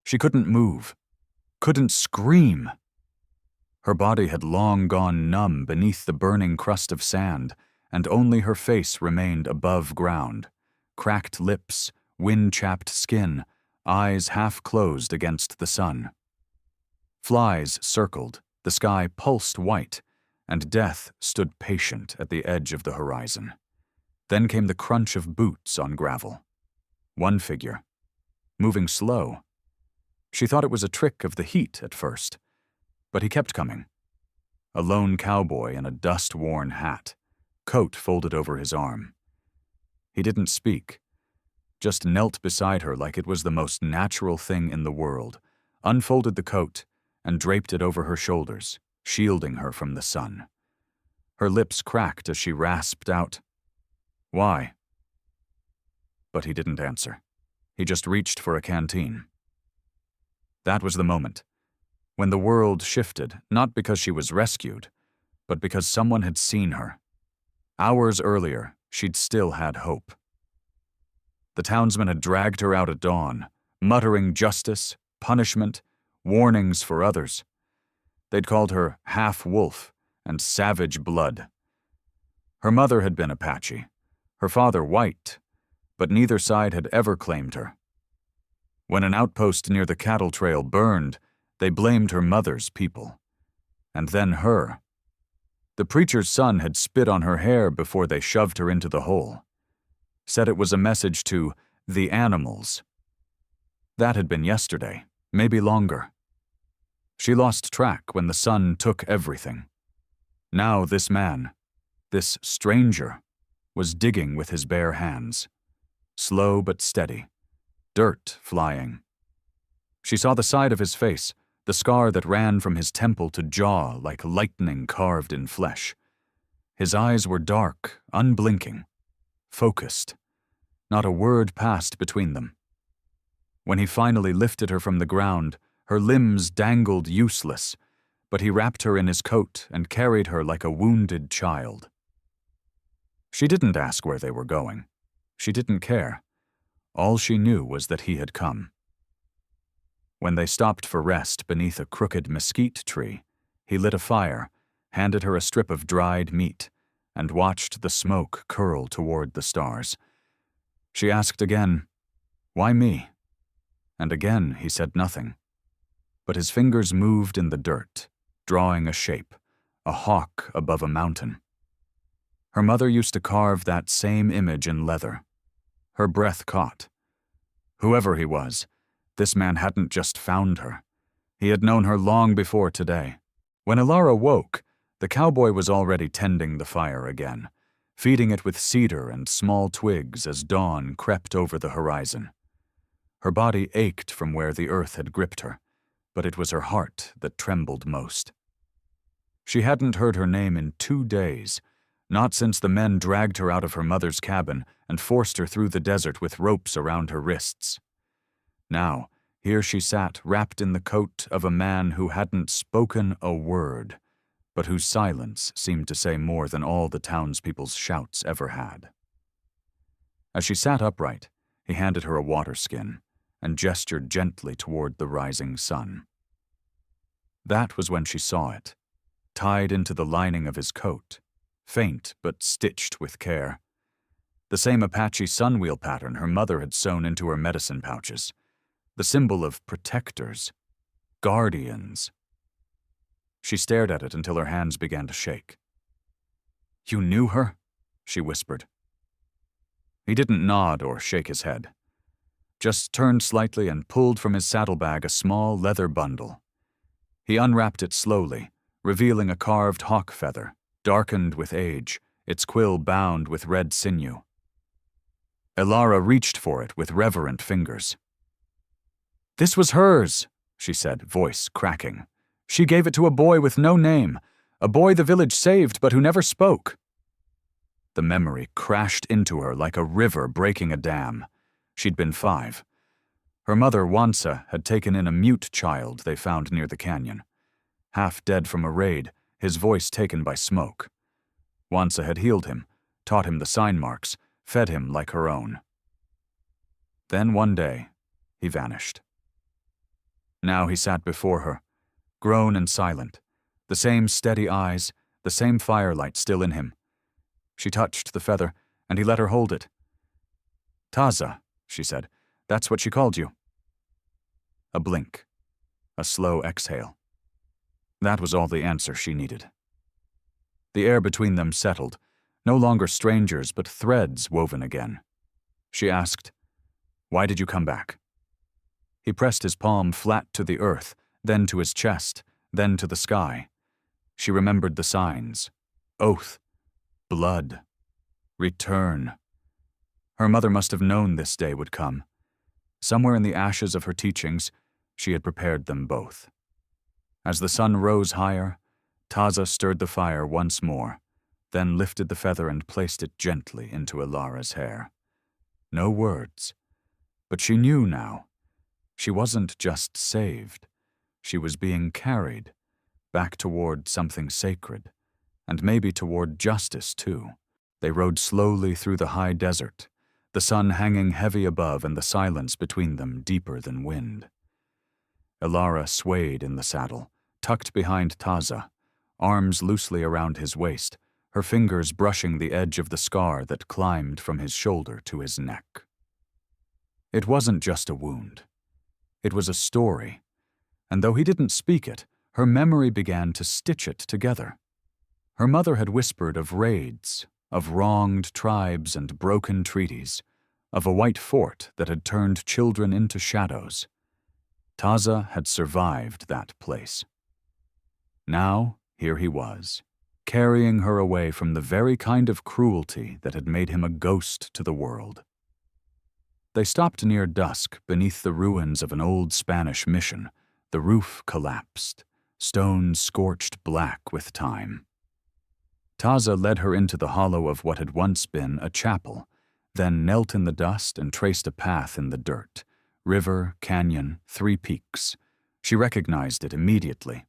She couldn't move, couldn't scream. Her body had long gone numb beneath the burning crust of sand, and only her face remained above ground. Cracked lips, wind-chapped skin, eyes half closed against the sun. Flies circled, the sky pulsed white, and death stood patient at the edge of the horizon. Then came the crunch of boots on gravel. One figure, moving slow. She thought it was a trick of the heat at first, but he kept coming. A lone cowboy in a dust-worn hat, coat folded over his arm. He didn't speak, just knelt beside her like it was the most natural thing in the world, unfolded the coat, and draped it over her shoulders, shielding her from the sun. Her lips cracked as she rasped out, "Why?" But he didn't answer. He just reached for a canteen. That was the moment, when the world shifted, not because she was rescued, but because someone had seen her. Hours earlier, she'd still had hope. The townsmen had dragged her out at dawn, muttering justice, punishment, warnings for others. They'd called her half-wolf and savage blood. Her mother had been Apache, her father white, but neither side had ever claimed her. When an outpost near the cattle trail burned, they blamed her mother's people. And then her. The preacher's son had spit on her hair before they shoved her into the hole. Said it was a message to the animals. That had been yesterday, maybe longer. She lost track when the sun took everything. Now this man, this stranger, was digging with his bare hands. Slow but steady. Dirt flying. She saw the side of his face, the scar that ran from his temple to jaw like lightning carved in flesh. His eyes were dark, unblinking, focused. Not a word passed between them. When he finally lifted her from the ground, her limbs dangled useless, but he wrapped her in his coat and carried her like a wounded child. She didn't ask where they were going. She didn't care. All she knew was that he had come. When they stopped for rest beneath a crooked mesquite tree, he lit a fire, handed her a strip of dried meat, and watched the smoke curl toward the stars. She asked again, "Why me?" And again he said nothing. But his fingers moved in the dirt, drawing a shape, a hawk above a mountain. Her mother used to carve that same image in leather. Her breath caught. Whoever he was, this man hadn't just found her. He had known her long before today. When Elara woke, the cowboy was already tending the fire again, feeding it with cedar and small twigs as dawn crept over the horizon. Her body ached from where the earth had gripped her, but it was her heart that trembled most. She hadn't heard her name in 2 days, not since the men dragged her out of her mother's cabin and forced her through the desert with ropes around her wrists. Now, here she sat wrapped in the coat of a man who hadn't spoken a word, but whose silence seemed to say more than all the townspeople's shouts ever had. As she sat upright, he handed her a water skin and gestured gently toward the rising sun. That was when she saw it, tied into the lining of his coat, faint but stitched with care. The same Apache sunwheel pattern her mother had sewn into her medicine pouches, the symbol of protectors, guardians. She stared at it until her hands began to shake. "You knew her?" she whispered. He didn't nod or shake his head, just turned slightly and pulled from his saddlebag a small leather bundle. He unwrapped it slowly, revealing a carved hawk feather, darkened with age, its quill bound with red sinew. Elara reached for it with reverent fingers. "This was hers," she said, voice cracking. "She gave it to a boy with no name, a boy the village saved but who never spoke." The memory crashed into her like a river breaking a dam. She'd been 5. Her mother, Wansa, had taken in a mute child they found near the canyon. Half dead from a raid, his voice taken by smoke. Wansa had healed him, taught him the sign marks, fed him like her own. Then one day, he vanished. Now he sat before her, grown and silent, the same steady eyes, the same firelight still in him. She touched the feather, and he let her hold it. "Taza," she said. "That's what she called you." A blink. A slow exhale. That was all the answer she needed. The air between them settled, no longer strangers but threads woven again. She asked, "Why did you come back?" He pressed his palm flat to the earth, then to his chest, then to the sky. She remembered the signs. Oath. Blood. Return. Her mother must have known this day would come. Somewhere in the ashes of her teachings, she had prepared them both. As the sun rose higher, Taza stirred the fire once more, then lifted the feather and placed it gently into Elara's hair. No words. But she knew now. She wasn't just saved. She was being carried, back toward something sacred, and maybe toward justice, too. They rode slowly through the high desert, the sun hanging heavy above and the silence between them deeper than wind. Elara swayed in the saddle, tucked behind Taza, arms loosely around his waist, her fingers brushing the edge of the scar that climbed from his shoulder to his neck. It wasn't just a wound. It was a story, and though he didn't speak it, her memory began to stitch it together. Her mother had whispered of raids, of wronged tribes and broken treaties, of a white fort that had turned children into shadows. Taza had survived that place. Now, here he was, carrying her away from the very kind of cruelty that had made him a ghost to the world. They stopped near dusk beneath the ruins of an old Spanish mission. The roof collapsed, stones scorched black with time. Taza led her into the hollow of what had once been a chapel, then knelt in the dust and traced a path in the dirt. River, canyon, 3 peaks. She recognized it immediately.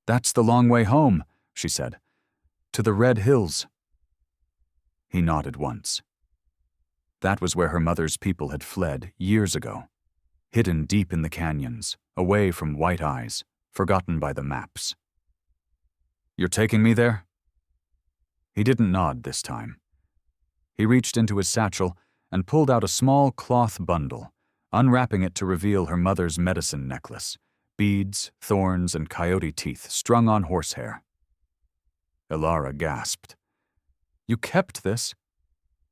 "That's the long way home," she said. "To the Red Hills." He nodded once. That was where her mother's people had fled years ago, hidden deep in the canyons, away from white eyes, forgotten by the maps. "You're taking me there?" He didn't nod this time. He reached into his satchel and pulled out a small cloth bundle, unwrapping it to reveal her mother's medicine necklace, beads, thorns, and coyote teeth strung on horsehair. Elara gasped. "You kept this?"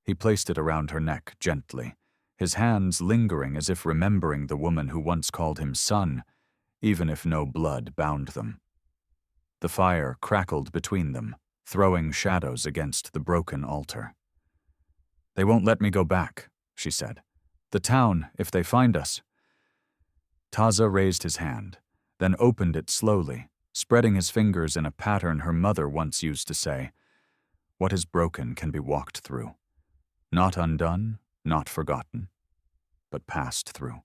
He placed it around her neck gently, his hands lingering as if remembering the woman who once called him son, even if no blood bound them. The fire crackled between them, throwing shadows against the broken altar. "They won't let me go back," she said. "The town, if they find us." Taza raised his hand, then opened it slowly, spreading his fingers in a pattern her mother once used to say, "What is broken can be walked through. Not undone, not forgotten, but passed through."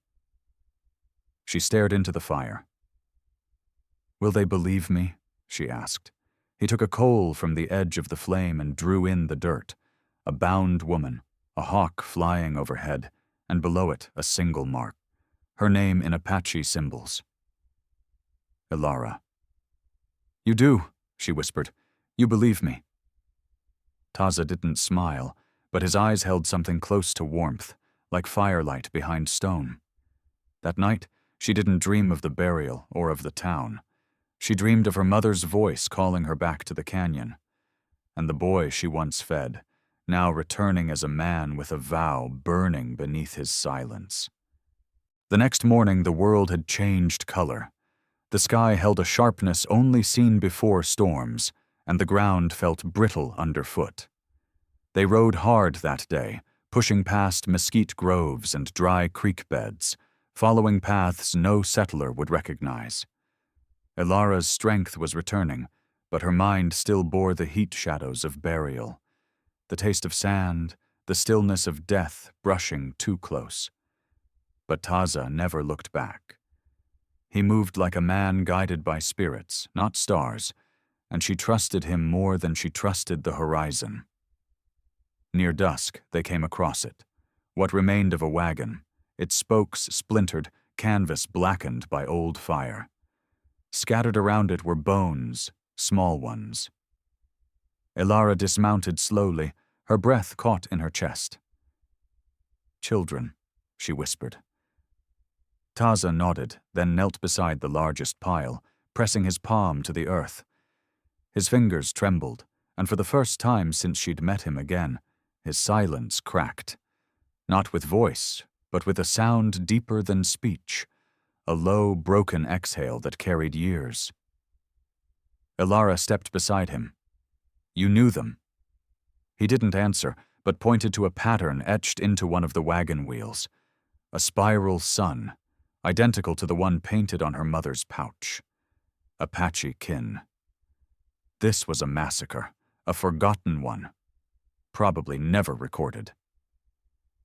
She stared into the fire. "Will they believe me?" she asked. He took a coal from the edge of the flame and drew in the dirt. A bound woman, a hawk flying overhead, and below it a single mark, her name in Apache symbols. Elara. "You do," she whispered. "You believe me." Taza didn't smile, but his eyes held something close to warmth, like firelight behind stone. That night, she didn't dream of the burial or of the town. She dreamed of her mother's voice calling her back to the canyon, and the boy she once fed, now returning as a man with a vow burning beneath his silence. The next morning, the world had changed color. The sky held a sharpness only seen before storms, and the ground felt brittle underfoot. They rode hard that day, pushing past mesquite groves and dry creek beds, following paths no settler would recognize. Elara's strength was returning, but her mind still bore the heat shadows of burial, the taste of sand, the stillness of death brushing too close. But Taza never looked back. He moved like a man guided by spirits, not stars, and she trusted him more than she trusted the horizon. Near dusk, they came across it, what remained of a wagon, its spokes splintered, canvas blackened by old fire. Scattered around it were bones, small ones. Elara dismounted slowly, her breath caught in her chest. "Children," she whispered. Taza nodded, then knelt beside the largest pile, pressing his palm to the earth. His fingers trembled, and for the first time since she'd met him again, his silence cracked. Not with voice, but with a sound deeper than speech, a low, broken exhale that carried years. Elara stepped beside him. "You knew them." He didn't answer, but pointed to a pattern etched into one of the wagon wheels. A spiral sun, identical to the one painted on her mother's pouch. Apache kin. This was a massacre, a forgotten one. Probably never recorded.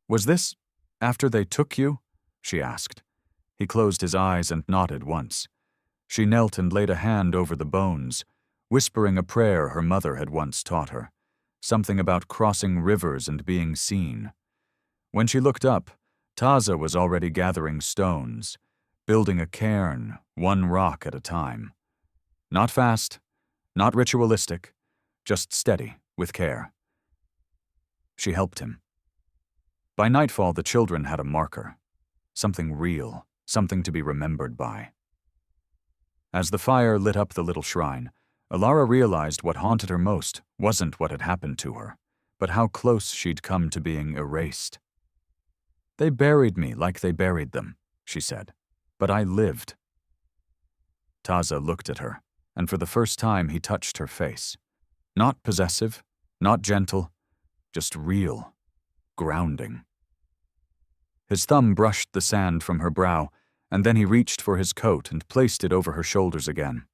"Was this after they took you?" she asked. He closed his eyes and nodded once. She knelt and laid a hand over the bones, whispering a prayer her mother had once taught her, something about crossing rivers and being seen. When she looked up, Taza was already gathering stones, building a cairn, one rock at a time. Not fast, not ritualistic, just steady, with care. She helped him. By nightfall, the children had a marker, something real, something to be remembered by. As the fire lit up the little shrine, Elara realized what haunted her most wasn't what had happened to her, but how close she'd come to being erased. "They buried me like they buried them," she said, "but I lived." Taza looked at her, and for the first time he touched her face. Not possessive, not gentle, just real, grounding. His thumb brushed the sand from her brow, and then he reached for his coat and placed it over her shoulders again.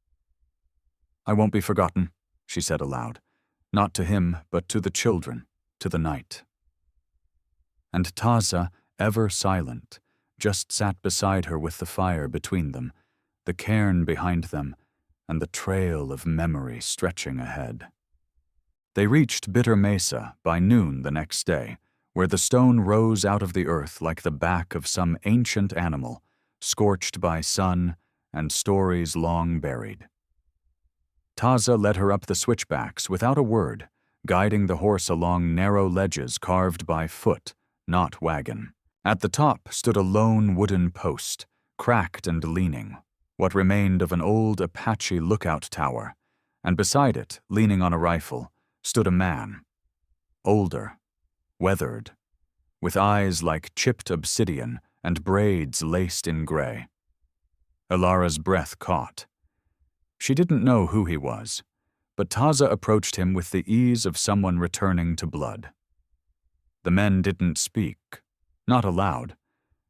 "I won't be forgotten," she said aloud, not to him, but to the children, to the night. And Taza, ever silent, just sat beside her with the fire between them, the cairn behind them, and the trail of memory stretching ahead. They reached Bitter Mesa by noon the next day, where the stone rose out of the earth like the back of some ancient animal, scorched by sun and stories long buried. Taza led her up the switchbacks without a word, guiding the horse along narrow ledges carved by foot, not wagon. At the top stood a lone wooden post, cracked and leaning, what remained of an old Apache lookout tower, and beside it, leaning on a rifle, stood a man. Older, weathered, with eyes like chipped obsidian and braids laced in gray. Elara's breath caught. She didn't know who he was, but Taza approached him with the ease of someone returning to blood. The men didn't speak, not aloud,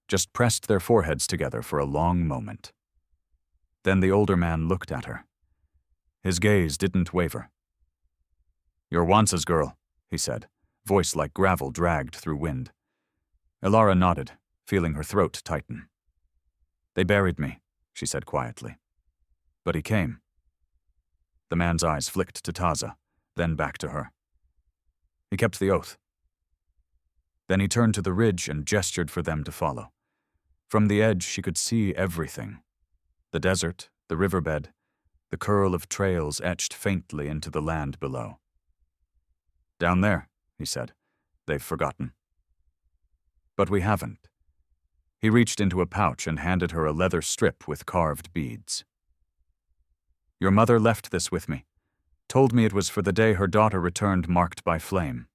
just pressed their foreheads together for a long moment. Then the older man looked at her. His gaze didn't waver. "You're Wansa's girl," he said, voice like gravel dragged through wind. Elara nodded, feeling her throat tighten. "They buried me," she said quietly. "But he came." The man's eyes flicked to Taza, then back to her. "He kept the oath." Then he turned to the ridge and gestured for them to follow. From the edge she could see everything. The desert, the riverbed, the curl of trails etched faintly into the land below. "Down there," he said. "They've forgotten." "But we haven't." He reached into a pouch and handed her a leather strip with carved beads. "Your mother left this with me. Told me it was for the day her daughter returned marked by flame."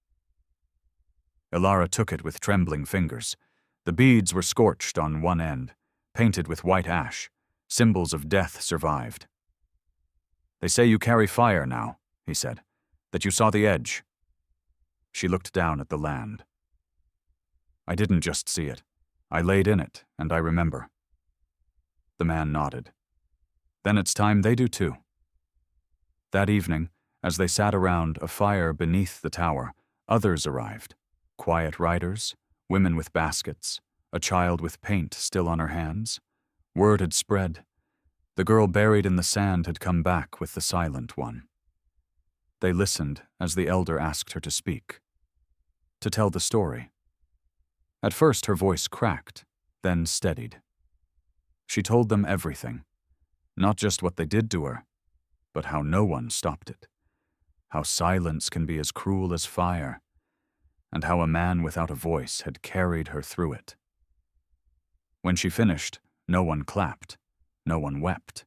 Elara took it with trembling fingers. The beads were scorched on one end, painted with white ash, symbols of death survived. "They say you carry fire now," he said, "that you saw the edge." She looked down at the land. "I didn't just see it. I laid in it, and I remember." The man nodded. "Then it's time they do too." That evening, as they sat around a fire beneath the tower, others arrived. Quiet riders, women with baskets, a child with paint still on her hands. Word had spread. The girl buried in the sand had come back with the silent one. They listened as the elder asked her to speak, to tell the story. At first her voice cracked, then steadied. She told them everything, not just what they did to her, but how no one stopped it, how silence can be as cruel as fire, and how a man without a voice had carried her through it. When she finished, no one clapped, no one wept.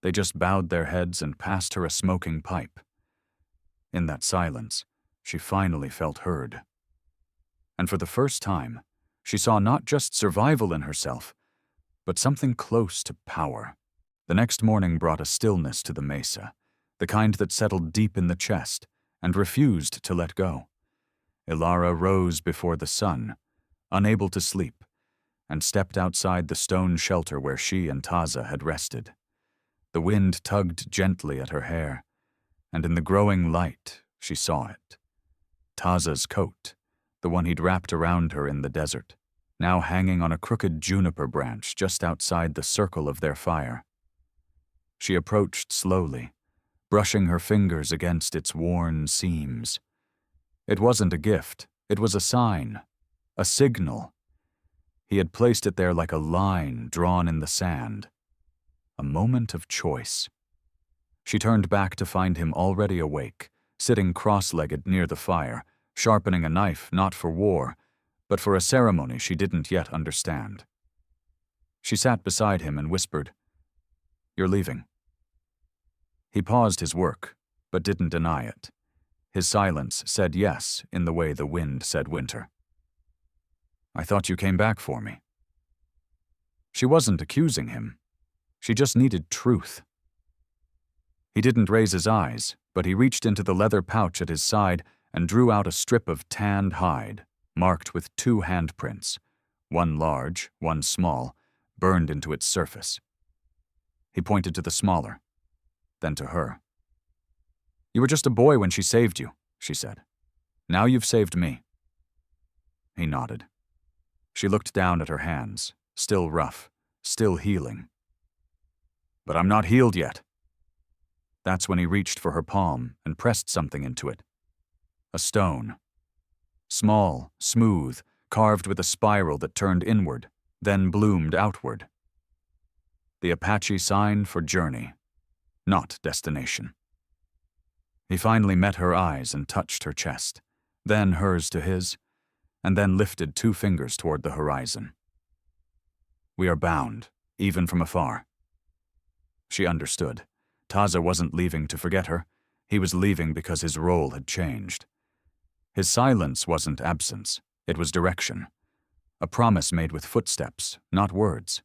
They just bowed their heads and passed her a smoking pipe. In that silence, she finally felt heard. And for the first time, she saw not just survival in herself, but something close to power. The next morning brought a stillness to the mesa, the kind that settled deep in the chest and refused to let go. Elara rose before the sun, unable to sleep, and stepped outside the stone shelter where she and Taza had rested. The wind tugged gently at her hair, and in the growing light she saw it. Taza's coat, the one he'd wrapped around her in the desert, now hanging on a crooked juniper branch just outside the circle of their fire. She approached slowly, brushing her fingers against its worn seams. It wasn't a gift, it was a sign, a signal. He had placed it there like a line drawn in the sand. A moment of choice. She turned back to find him already awake, sitting cross-legged near the fire, sharpening a knife not for war, but for a ceremony she didn't yet understand. She sat beside him and whispered, "You're leaving." He paused his work, but didn't deny it. His silence said yes in the way the wind said winter. "I thought you came back for me." She wasn't accusing him. She just needed truth. He didn't raise his eyes, but he reached into the leather pouch at his side and drew out a strip of tanned hide, marked with 2 handprints, one large, one small, burned into its surface. He pointed to the smaller, then to her. "You were just a boy when she saved you," she said. "Now you've saved me." He nodded. She looked down at her hands, still rough, still healing. "But I'm not healed yet." That's when he reached for her palm and pressed something into it. A stone. Small, smooth, carved with a spiral that turned inward, then bloomed outward. The Apache sign for journey, not destination. He finally met her eyes and touched her chest, then hers to his, and then lifted 2 fingers toward the horizon. "We are bound, even from afar." She understood. Taza wasn't leaving to forget her. He was leaving because his role had changed. His silence wasn't absence, it was direction. A promise made with footsteps, not words.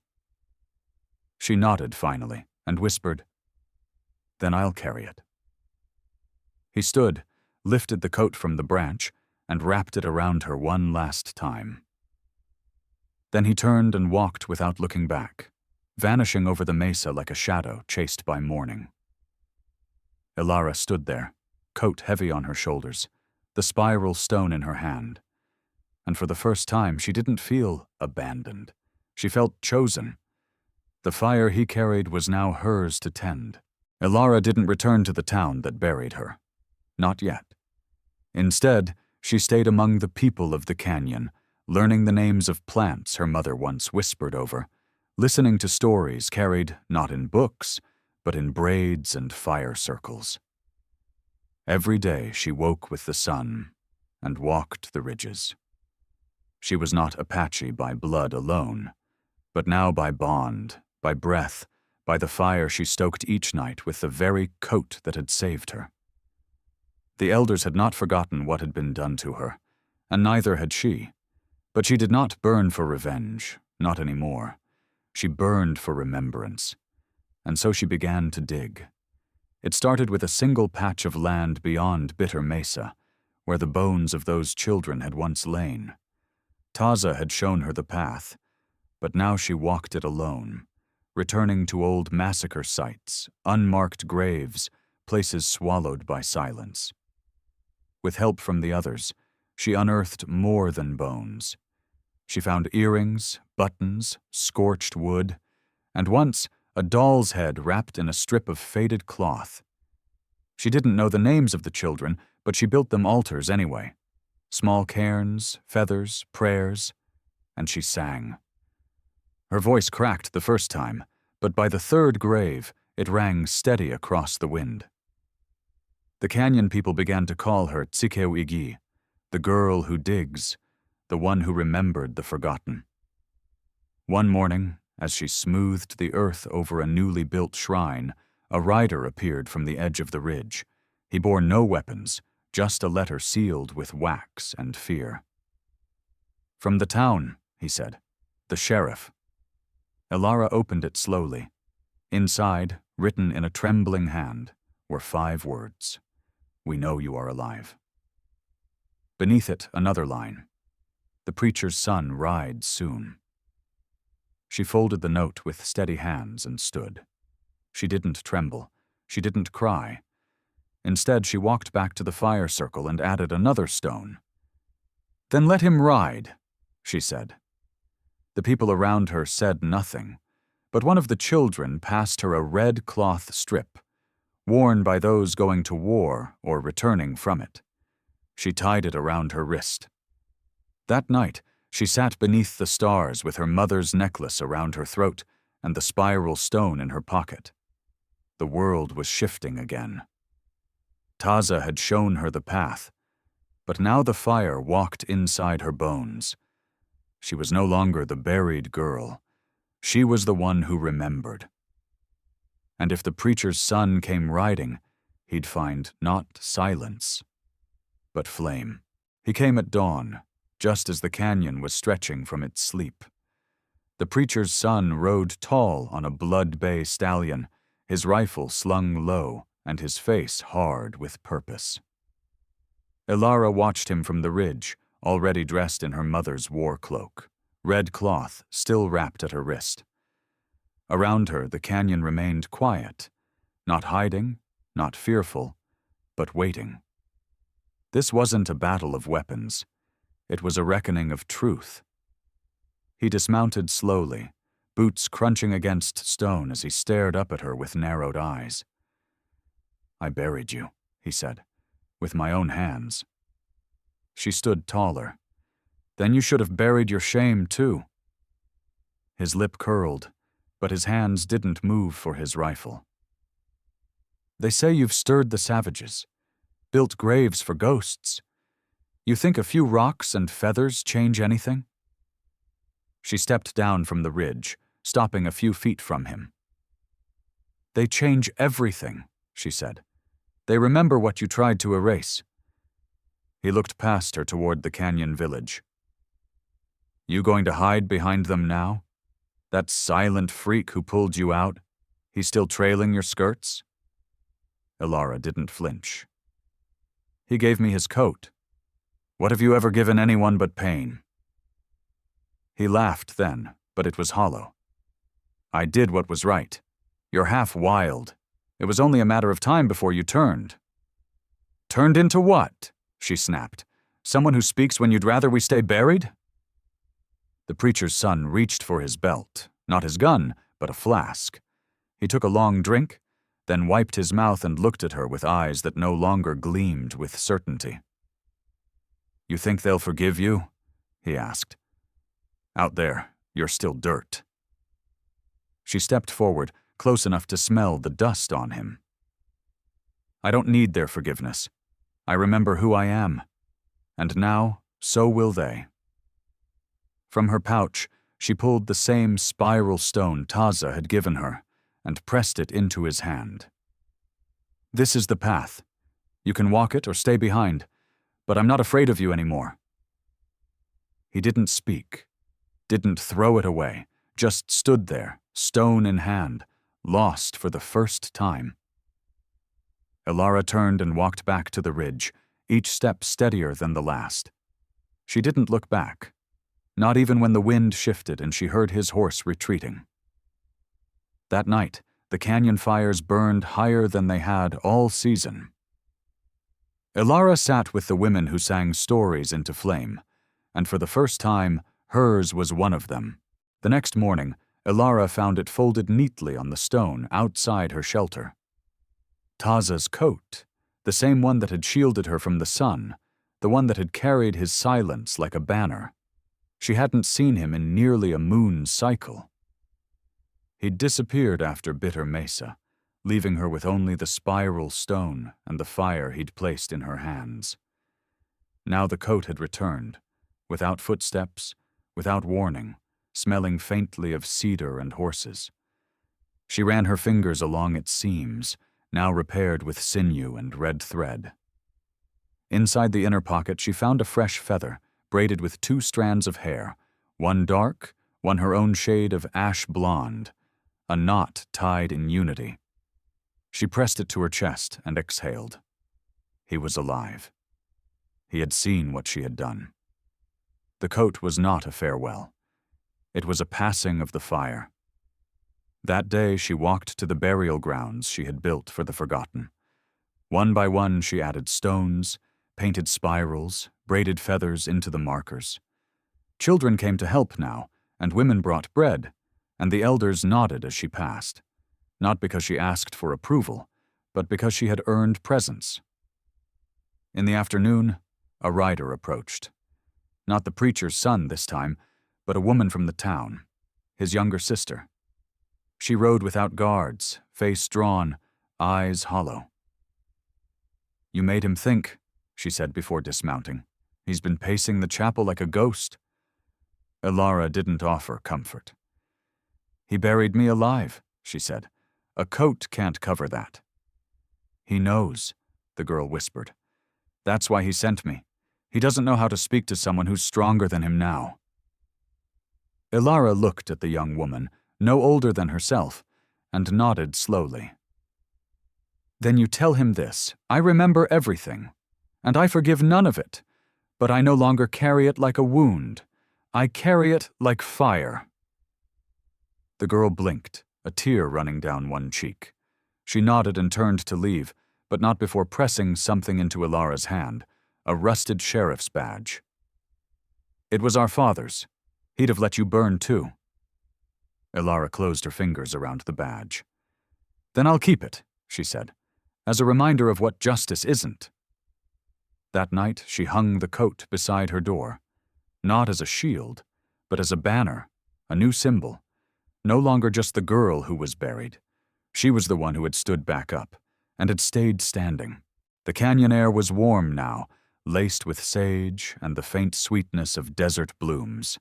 She nodded finally and whispered, "Then I'll carry it." He stood, lifted the coat from the branch, and wrapped it around her one last time. Then he turned and walked without looking back, vanishing over the mesa like a shadow chased by morning. Elara stood there, coat heavy on her shoulders, the spiral stone in her hand. And for the first time, she didn't feel abandoned. She felt chosen. The fire he carried was now hers to tend. Elara didn't return to the town that buried her. Not yet. Instead, she stayed among the people of the canyon, learning the names of plants her mother once whispered over, listening to stories carried not in books, but in braids and fire circles. Every day she woke with the sun and walked the ridges. She was not Apache by blood alone, but now by bond, by breath, by the fire she stoked each night with the very coat that had saved her. The elders had not forgotten what had been done to her, and neither had she. But she did not burn for revenge, not anymore. She burned for remembrance. And so she began to dig. It started with a single patch of land beyond Bitter Mesa, where the bones of those children had once lain. Taza had shown her the path, but now she walked it alone, returning to old massacre sites, unmarked graves, places swallowed by silence. With help from the others, she unearthed more than bones. She found earrings, buttons, scorched wood, and once a doll's head wrapped in a strip of faded cloth. She didn't know the names of the children, but she built them altars anyway. Small cairns, feathers, prayers, and she sang. Her voice cracked the first time, but by the third grave, it rang steady across the wind. The canyon people began to call her Tsikeu-igi, the girl who digs, the one who remembered the forgotten. One morning, as she smoothed the earth over a newly built shrine, a rider appeared from the edge of the ridge. He bore no weapons, just a letter sealed with wax and fear. "From the town," he said. "The sheriff." Elara opened it slowly. Inside, written in a trembling hand, were 5 words. "We know you are alive." Beneath it, another line. "The preacher's son rides soon." She folded the note with steady hands and stood. She didn't tremble. She didn't cry. Instead, she walked back to the fire circle and added another stone. "Then let him ride," she said. The people around her said nothing, but one of the children passed her a red cloth strip, worn by those going to war or returning from it. She tied it around her wrist. That night, she sat beneath the stars with her mother's necklace around her throat and the spiral stone in her pocket. The world was shifting again. Taza had shown her the path, but now the fire walked inside her bones. She was no longer the buried girl. She was the one who remembered. And if the preacher's son came riding, he'd find not silence, but flame. He came at dawn, just as the canyon was stretching from its sleep. The preacher's son rode tall on a blood bay stallion, his rifle slung low and his face hard with purpose. Elara watched him from the ridge, already dressed in her mother's war cloak, red cloth still wrapped at her wrist. Around her, the canyon remained quiet, not hiding, not fearful, but waiting. This wasn't a battle of weapons. It was a reckoning of truth. He dismounted slowly, boots crunching against stone as he stared up at her with narrowed eyes. "I buried you," he said, "with my own hands." She stood taller. "Then you should have buried your shame, too." His lip curled, but his hands didn't move for his rifle. "They say you've stirred the savages, built graves for ghosts. You think a few rocks and feathers change anything?" She stepped down from the ridge, stopping a few feet from him. "They change everything," she said. "They remember what you tried to erase." He looked past her toward the canyon village. "You going to hide behind them now? That silent freak who pulled you out, he's still trailing your skirts?" Elara didn't flinch. "He gave me his coat. What have you ever given anyone but pain?" He laughed then, but it was hollow. "I did what was right. You're half wild. It was only a matter of time before you turned." "Turned into what?" she snapped. "Someone who speaks when you'd rather we stay buried?" The preacher's son reached for his belt, not his gun, but a flask. He took a long drink, then wiped his mouth and looked at her with eyes that no longer gleamed with certainty. "You think they'll forgive you?" he asked. "Out there, you're still dirt." She stepped forward, close enough to smell the dust on him. "I don't need their forgiveness. I remember who I am. And now, so will they." From her pouch, she pulled the same spiral stone Taza had given her and pressed it into his hand. "This is the path. You can walk it or stay behind, but I'm not afraid of you anymore." He didn't speak, didn't throw it away, just stood there, stone in hand, lost for the first time. Elara turned and walked back to the ridge, each step steadier than the last. She didn't look back, not even when the wind shifted and she heard his horse retreating. That night, the canyon fires burned higher than they had all season. Elara sat with the women who sang stories into flame, and for the first time, hers was one of them. The next morning, Elara found it folded neatly on the stone outside her shelter. Taza's coat, the same one that had shielded her from the sun, the one that had carried his silence like a banner. She hadn't seen him in nearly a moon cycle. He'd disappeared after Bitter Mesa, leaving her with only the spiral stone and the fire he'd placed in her hands. Now the coat had returned, without footsteps, without warning, smelling faintly of cedar and horses. She ran her fingers along its seams, now repaired with sinew and red thread. Inside the inner pocket she found a fresh feather, braided with 2 strands of hair, one dark, one her own shade of ash blonde, a knot tied in unity. She pressed it to her chest and exhaled. He was alive. He had seen what she had done. The coat was not a farewell. It was a passing of the fire. That day she walked to the burial grounds she had built for the forgotten. One by one she added stones, painted spirals, braided feathers into the markers. Children came to help now, and women brought bread, and the elders nodded as she passed, not because she asked for approval, but because she had earned presence. In the afternoon, a rider approached. Not the preacher's son this time, but a woman from the town, his younger sister. She rode without guards, face drawn, eyes hollow. "You made him think," she said before dismounting. "He's been pacing the chapel like a ghost." Elara didn't offer comfort. "He buried me alive," she said. "A coat can't cover that." "He knows," the girl whispered. "That's why he sent me. He doesn't know how to speak to someone who's stronger than him now." Elara looked at the young woman, no older than herself, and nodded slowly. "Then you tell him this. I remember everything, and I forgive none of it, but I no longer carry it like a wound. I carry it like fire." The girl blinked, a tear running down one cheek. She nodded and turned to leave, but not before pressing something into Elara's hand, a rusted sheriff's badge. "It was our father's. He'd have let you burn too." Elara closed her fingers around the badge. "Then I'll keep it," she said, "as a reminder of what justice isn't." That night she hung the coat beside her door, not as a shield, but as a banner, a new symbol. No longer just the girl who was buried. She was the one who had stood back up, and had stayed standing. The canyon air was warm now, laced with sage and the faint sweetness of desert blooms.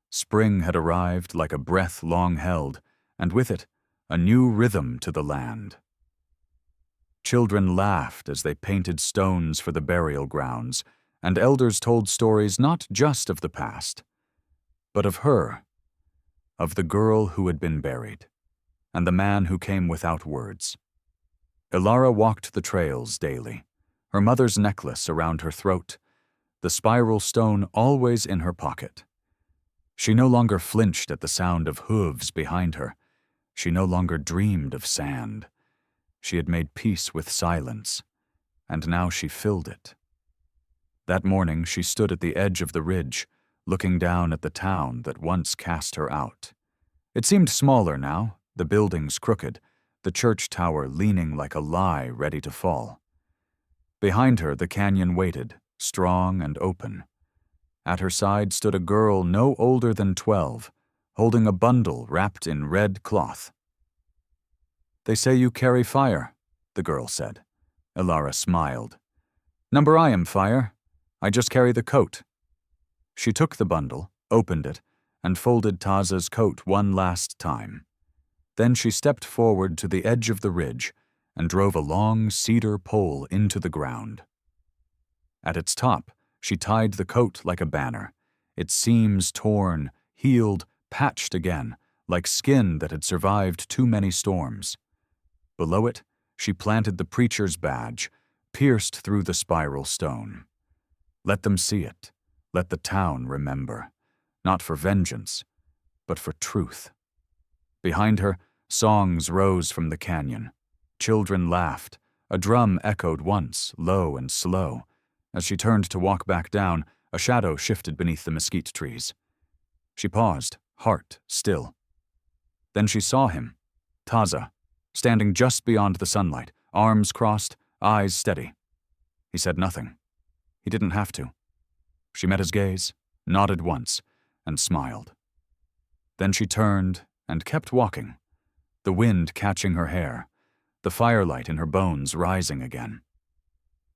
Spring had arrived like a breath long held, and with it, a new rhythm to the land. Children laughed as they painted stones for the burial grounds, and elders told stories not just of the past, but of her, of the girl who had been buried, and the man who came without words. Elara walked the trails daily, her mother's necklace around her throat, the spiral stone always in her pocket. She no longer flinched at the sound of hooves behind her. She no longer dreamed of sand. She had made peace with silence, and now she filled it. That morning she stood at the edge of the ridge, looking down at the town that once cast her out. It seemed smaller now, the buildings crooked, the church tower leaning like a lie ready to fall. Behind her the canyon waited, strong and open. At her side stood a girl no older than 12, holding a bundle wrapped in red cloth. "They say you carry fire," the girl said. Elara smiled. "Number I am fire. I just carry the coat." She took the bundle, opened it, and folded Taza's coat one last time. Then she stepped forward to the edge of the ridge and drove a long cedar pole into the ground. At its top, she tied the coat like a banner, its seams torn, healed, patched again, like skin that had survived too many storms. Below it, she planted the preacher's badge, pierced through the spiral stone. Let them see it. Let the town remember. Not for vengeance, but for truth. Behind her, songs rose from the canyon. Children laughed. A drum echoed once, low and slow. As she turned to walk back down, a shadow shifted beneath the mesquite trees. She paused, heart still. Then she saw him, Taza, standing just beyond the sunlight, arms crossed, eyes steady. He said nothing. He didn't have to. She met his gaze, nodded once, and smiled. Then she turned and kept walking, the wind catching her hair, the firelight in her bones rising again.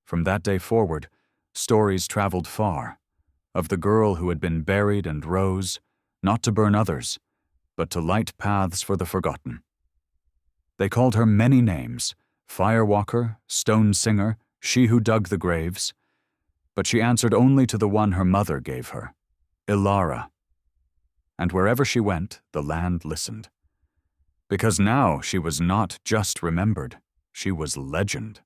From that day forward, stories traveled far, of the girl who had been buried and rose, not to burn others, but to light paths for the forgotten. They called her many names: Firewalker, Stone Singer, She Who Dug the Graves, but she answered only to the one her mother gave her, Elara. And wherever she went, the land listened. Because now she was not just remembered, she was legend.